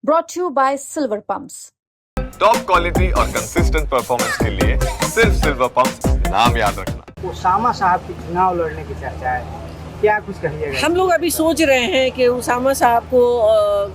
brought to you by Silver Pumps. Top quality और consistent performance के लिए सिर्फ सिल्वर पंप नाम याद रखना। उसामा साहब की चुनाव लड़ने की चर्चा है, क्या कुछ कहिएगा? हम लोग अभी सोच रहे हैं कि उसामा साहब को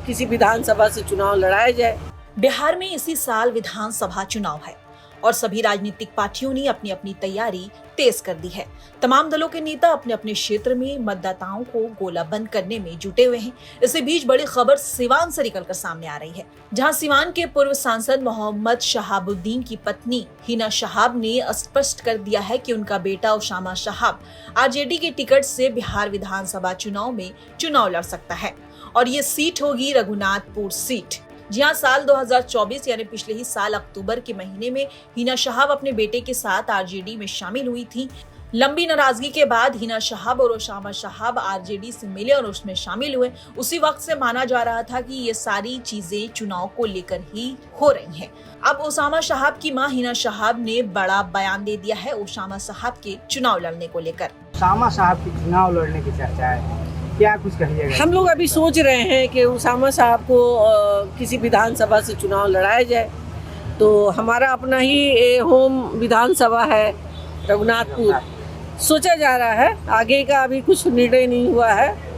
किसी विधानसभा से चुनाव लड़ाया जाए। बिहार में इसी साल विधानसभा चुनाव है और सभी राजनीतिक पार्टियों ने अपनी अपनी तैयारी तेज कर दी है। तमाम दलों के नेता अपने अपने क्षेत्र में मतदाताओं को गोला बंद करने में जुटे हुए हैं। इसी बीच बड़ी खबर सिवान से निकलकर सामने आ रही है, जहां सिवान के पूर्व सांसद मोहम्मद शहाबुद्दीन की पत्नी हिना शहाब ने स्पष्ट कर दिया है कि उनका बेटा उसामा शहाब आरजेडी के टिकट से बिहार विधानसभा चुनाव में चुनाव लड़ सकता है और ये सीट होगी रघुनाथपुर सीट। जहां साल 2024 यानी पिछले ही साल अक्टूबर के महीने में हिना शहाब अपने बेटे के साथ आरजेडी में शामिल हुई थी। लंबी नाराजगी के बाद हिना शहाब और उसामा शहाब आरजेडी से मिले और उसमें शामिल हुए। उसी वक्त से माना जा रहा था कि ये सारी चीजें चुनाव को लेकर ही हो रही हैं। अब उसामा शहाब की मां हिना शहाब ने बड़ा बयान दे दिया है उसामा शहाब के चुनाव लड़ने को लेकर। उसामा साहब की चुनाव लड़ने की चर्चा है, क्या कुछ कहिएगा? हम लोग अभी सोच रहे हैं कि उसामा साहब को किसी विधानसभा से चुनाव लड़ाया जाए। तो हमारा अपना ही होम विधानसभा है रघुनाथपुर, सोचा जा रहा है। आगे का अभी कुछ निर्णय नहीं हुआ है,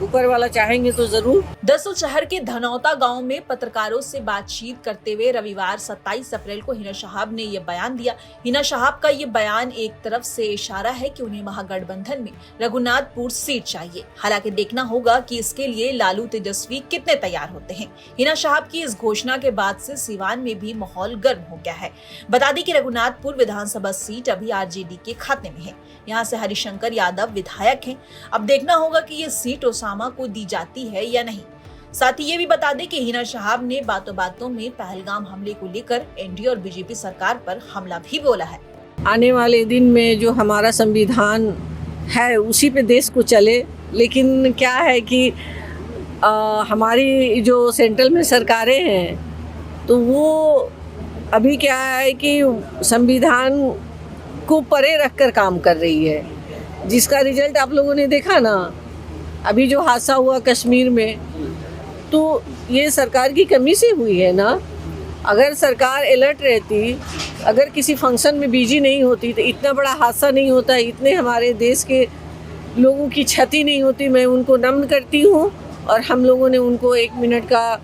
ऊपर वाला चाहेंगे तो जरूर। दरअसल शहर के धनौता गांव में पत्रकारों से बातचीत करते हुए रविवार 27 अप्रैल को हिना शहाब ने ये बयान दिया। हिना शहाब का ये बयान एक तरफ से इशारा है कि उन्हें महागठबंधन में रघुनाथपुर सीट चाहिए। हालांकि देखना होगा कि इसके लिए लालू तेजस्वी कितने तैयार होते हैं। हिना शहाब की इस घोषणा के बाद से सिवान में भी माहौल गर्म हो गया है। बता दें कि रघुनाथपुर विधानसभा सीट अभी आरजेडी के खाते में है। यहाँ से हरिशंकर यादव विधायक हैं। अब देखना होगा कि ये सीट उसामा को दी जाती है या नहीं। साथ ही ये भी बता दें कि हिना शहाब ने बातों बातों में पहलगाम हमले को लेकर एनडीए और बीजेपी सरकार पर हमला भी बोला है। आने वाले दिन में जो हमारा संविधान है उसी पे देश को चले, लेकिन क्या है कि हमारी जो सेंट्रल में सरकारें हैं तो वो अभी क्या है कि संविधान को परे रखकर काम कर रही है, जिसका रिजल्ट आप लोगों ने देखा ना। अभी जो हादसा हुआ कश्मीर में, तो ये सरकार की कमी से हुई है ना। अगर सरकार अलर्ट रहती, अगर किसी फंक्शन में बिजी नहीं होती तो इतना बड़ा हादसा नहीं होता, इतने हमारे देश के लोगों की क्षति नहीं होती। मैं उनको नमन करती हूँ और हम लोगों ने उनको 1 मिनट का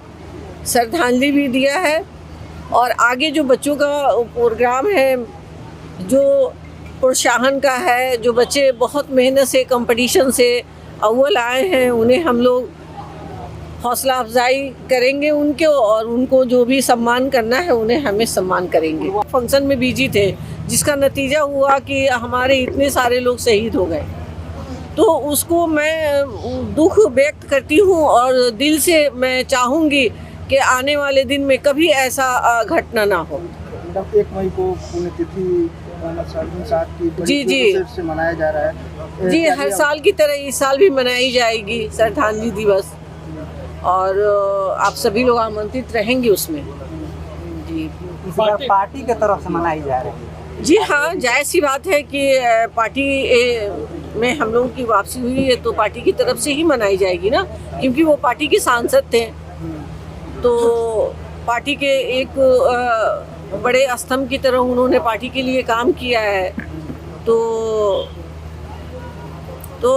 श्रद्धांजलि भी दिया है। और आगे जो बच्चों का प्रोग्राम है, जो प्रोत्साहन का है, जो बच्चे बहुत मेहनत से कंपटीशन से अव्वल आए हैं, उन्हें हम लोग हौसला अफजाई करेंगे उनके, और उनको जो भी सम्मान करना है उन्हें हमें सम्मान करेंगे। फंक्शन में बिजी थे, जिसका नतीजा हुआ कि हमारे इतने सारे लोग शहीद हो गए। तो उसको मैं दुख व्यक्त करती हूँ और दिल से मैं चाहूँगी कि आने वाले दिन में कभी ऐसा घटना ना हो। 1 मई को पुण्यतिथि साहब की जी से मनाया जा रहा है। जी, हर साल की तरह इस साल भी मनाई जाएगी श्रद्धांजलि दिवस, और आप सभी लोग आमंत्रित रहेंगे उसमें। जी, पार्टी के तरफ से मनाई जा रही है। जी हाँ, जायज़ सी बात है कि पार्टी में हम लोगों की वापसी हुई है तो पार्टी की तरफ से ही मनाई जाएगी ना, क्योंकि वो पार्टी के सांसद थे। तो पार्टी के एक बड़े स्तंभ की तरह उन्होंने पार्टी के लिए काम किया है। तो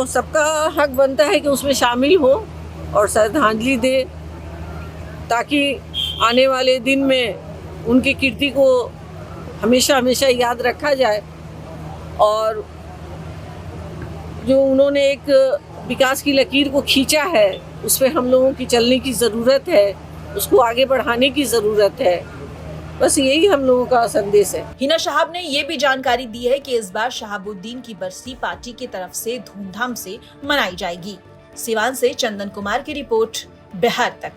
सबका हक बनता है कि उसमें शामिल हो और श्रद्धांजलि दे, ताकि आने वाले दिन में उनकी कीर्ति को हमेशा हमेशा याद रखा जाए। और जो उन्होंने एक विकास की लकीर को खींचा है, उस पर हम लोगों की चलने की ज़रूरत है, उसको आगे बढ़ाने की ज़रूरत है। बस यही हम लोगों का संदेश है। हिना शहाब ने ये भी जानकारी दी है कि इस बार शहाबुद्दीन की बरसी पार्टी की तरफ से धूमधाम से मनाई जाएगी। सिवान से चंदन कुमार की रिपोर्ट, बिहार तक।